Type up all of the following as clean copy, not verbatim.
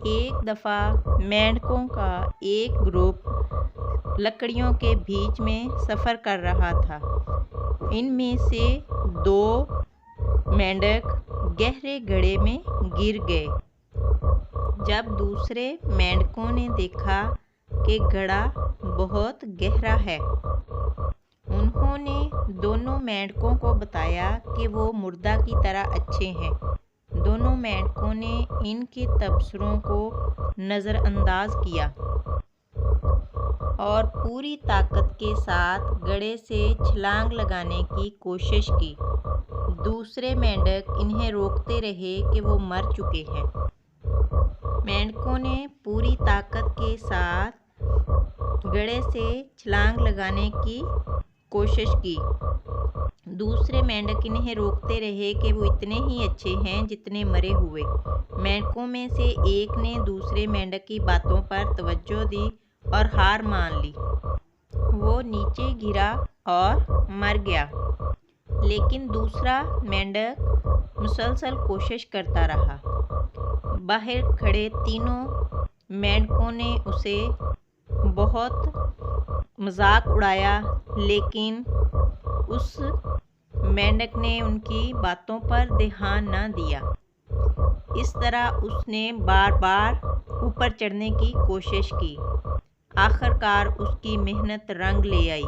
एक दफ़ा मेंढकों का एक ग्रुप लकड़ियों के बीच में सफ़र कर रहा था। इनमें से दो मेंढक गहरे गड्ढे में गिर गए। जब दूसरे मेंढकों ने देखा कि गड्ढा बहुत गहरा है, उन्होंने दोनों मेंढकों को बताया कि वो मुर्दा की तरह अच्छे हैं। दोनों मेंढकों ने इनके तबसरों को नज़रअंदाज किया और पूरी ताकत के साथ गड्ढे से छलांग लगाने की कोशिश की। दूसरे मेंढक इन्हें रोकते रहे कि वो मर चुके हैं। मेंढकों ने पूरी ताकत के साथ गड्ढे से छलांग लगाने की कोशिश की। दूसरे मेंढक इन्हें रोकते रहे कि वो इतने ही अच्छे हैं जितने मरे हुए। मेंढकों में से एक ने दूसरे मेंढक की बातों पर तवज्जो दी और हार मान ली। वो नीचे गिरा और मर गया, लेकिन दूसरा मेंढक मुसलसल कोशिश करता रहा। बाहर खड़े तीनों मेंढकों ने उसे बहुत मजाक उड़ाया, लेकिन उस मेंढक ने उनकी बातों पर ध्यान न दिया। इस तरह उसने बार बार ऊपर चढ़ने की कोशिश की। आखिरकार उसकी मेहनत रंग ले आई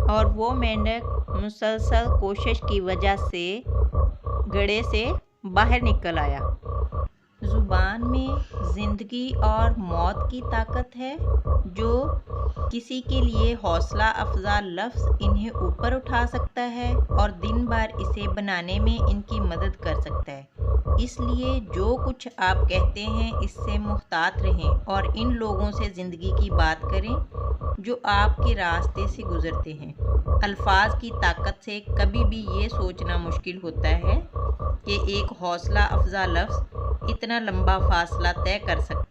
और वो मेंढक मुसलसल कोशिश की वजह से गड्ढे से बाहर निकल आया। ज़ुबान में ज़िंदगी और मौत की ताकत है, जो किसी के लिए हौसला अफजा लफ्ज़ इन्हें ऊपर उठा सकता है और दिन भर इसे बनाने में इनकी मदद कर सकता है। इसलिए जो कुछ आप कहते हैं इससे मुहतात रहें और इन लोगों से ज़िंदगी की बात करें जो आपके रास्ते से गुज़रते हैं। अल्फाज की ताकत से कभी भी ये सोचना मुश्किल होता है कि एक हौसला अफजा लफ्ज़ इतना लंबा फासला तय कर सकता है।